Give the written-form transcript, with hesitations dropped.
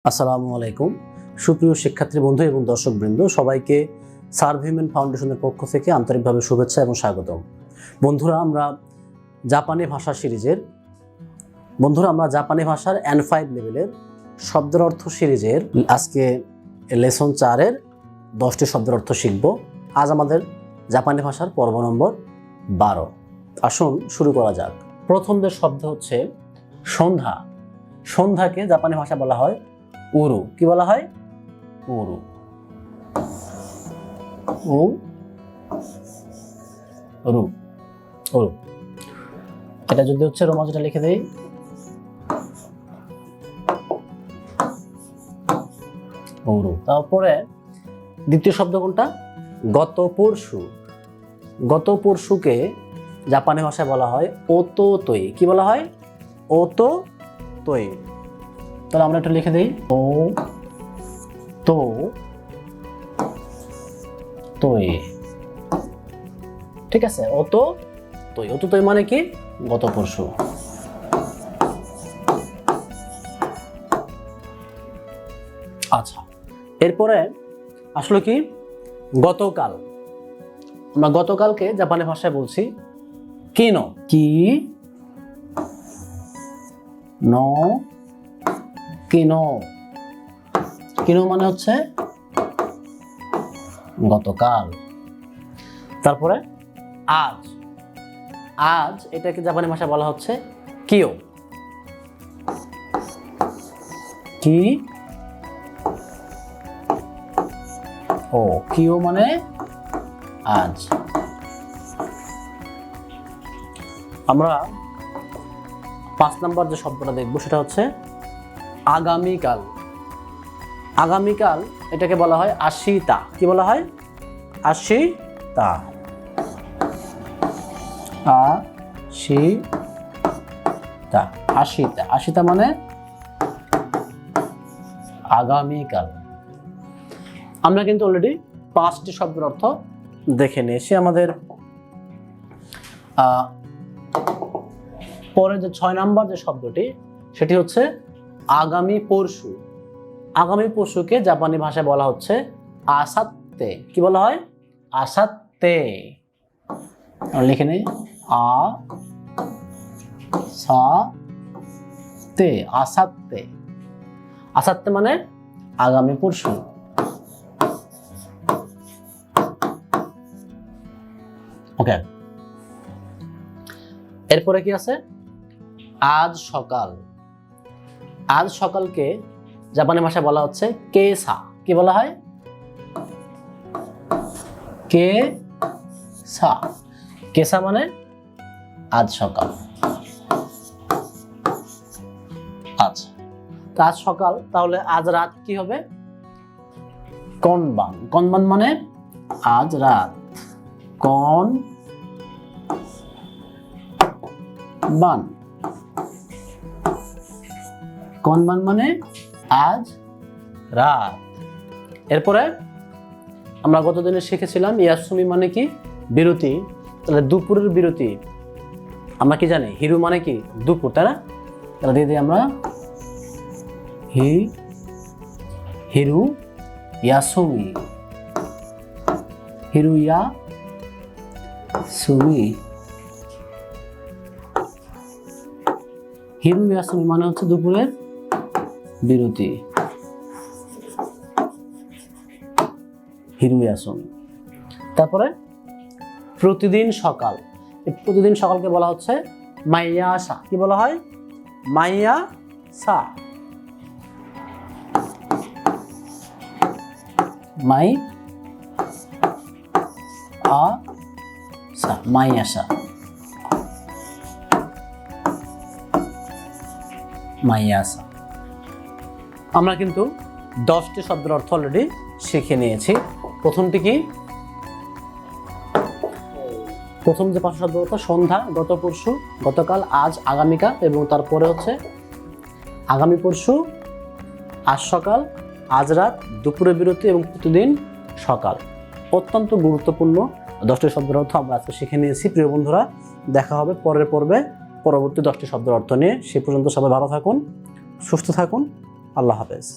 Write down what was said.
আসসালামু আলাইকুম সুপ্রিয় শিক্ষার্থী বন্ধু এবং দর্শকবৃন্দ, সবাইকে সার্ভহিউম্যান ফাউন্ডেশনের পক্ষ থেকে আন্তরিকভাবে শুভেচ্ছা এবং স্বাগতম। বন্ধুরা, আমরা জাপানি ভাষা সিরিজের N5 লেভেলের শব্দের অর্থ সিরিজের আজকে লেসন 4-এর 10টি শব্দের অর্থ শিখব। আজ আমাদের জাপানি ভাষার পর্ব নম্বর 12। আসুন শুরু করা যাক। প্রথম যে শব্দ হচ্ছে সন্ধ্যা। সন্ধ্যাকে জাপানি ভাষা বলা হয় উরু। কি বলা হয়? উরু। উরু উরু। এটা যদি হচ্ছে রোমাঞ্চটা লিখে দেই, উরু। তারপরে দ্বিতীয় শব্দ কোনটা? গত পরশু। গত পরশুকে জাপানি ভাষায় বলা হয় ওতো তোই। কি বলা হয়? ওতো তোই। তাহলে আমরা একটু লিখে দিই, ও তো তোই। ঠিক আছে, ওতো তোই। ওতো তোই মানে কি? গত পরশু। আচ্ছা, এরপরে আসলে কি গতকাল। আমরা গতকালকে জাপানি ভাষায় বলছি কিনো। কি নো কিনো। কিনো মানে হচ্ছে গতকাল। তারপরে আজ। আজ এটাকে জাপানি ভাষায় বলা হচ্ছে কিও। কি ও কিও মানে আজ। আমরা 5 নম্বর যে শব্দটা দেখবো সেটা হচ্ছে আগামীকাল। আগামীকাল এটাকে বলা হয় আশিতা। কি বলা হয়? আশিতা। আশিতা। আশিতা। আশিতা মানে আগামীকাল। আমরা কিন্তু অলরেডি 5টি শব্দের অর্থ দেখে নিয়েছি। আমাদের পরে যে 6 নম্বর যে শব্দটি সেটি হচ্ছে আগামী পরশু। আগামী পরশুকে জাপানি ভাষায় বলা হচ্ছে আসাত্তে। কি বলা হয়? আসাত্তে। লিখে নেই, আসাত্তে। আসাত্তে। আসাত্তে মানে আগামী পরশু। ওকে, এরপরে কি আছে? আজ সকাল। আজ সকালকে জাপানি ভাষায় বলা হচ্ছে কেসা। কি বলা হয়? কেসা। কেসা মানে আজ সকাল। আচ্ছা, তো আজ সকাল। তাহলে আজ রাত কি হবে? কনবান। কনবান মানে আজ রাত। কনবান। কনবান মানে আজ রাত। এরপরে আমরা গত দিনে শিখেছিলাম ইয়াসুমি মানে কি? বিরতি। তাহলে দুপুরের বিরতি আমরা কি জানি? হিরু মানে কি? দুপুর, তাই না? তাহলে দিয়ে দিই আমরা হিরু ইয়াসুমি। হিরু ইয়াসুমি। হিরু ইয়াসুমি মানে হচ্ছে দুপুরের বিরতি। হিরু ইয়াসুমি। তারপরে প্রতিদিন সকাল। এই প্রতিদিন সকালকে বলা হচ্ছে মাইয়াসা। কি বলা হয়? মাইয়াসা। মাইয়াসা। মাইয়াসা। আমরা কিন্তু 10টি শব্দের অর্থ অলরেডি শিখে নিয়েছি। প্রথমটি কি? প্রথম যে 5 শব্দের অর্থ সন্ধ্যা, গত পরশু, গতকাল, আজ, আগামীকাল এবং তারপরে হচ্ছে আগামী পরশু, আজ সকাল, আজ রাত, দুপুরে বিরতি এবং প্রতিদিন সকাল। অত্যন্ত গুরুত্বপূর্ণ 10টি শব্দের অর্থ আমরা আজকে শিখে নিয়েছি। প্রিয় বন্ধুরা, দেখা হবে পরের পর্বে পরবর্তী 10টি শব্দের অর্থ নিয়ে। সে পর্যন্ত সবাই ভালো থাকুন, সুস্থ থাকুন। আল্লাহ হাফেজ।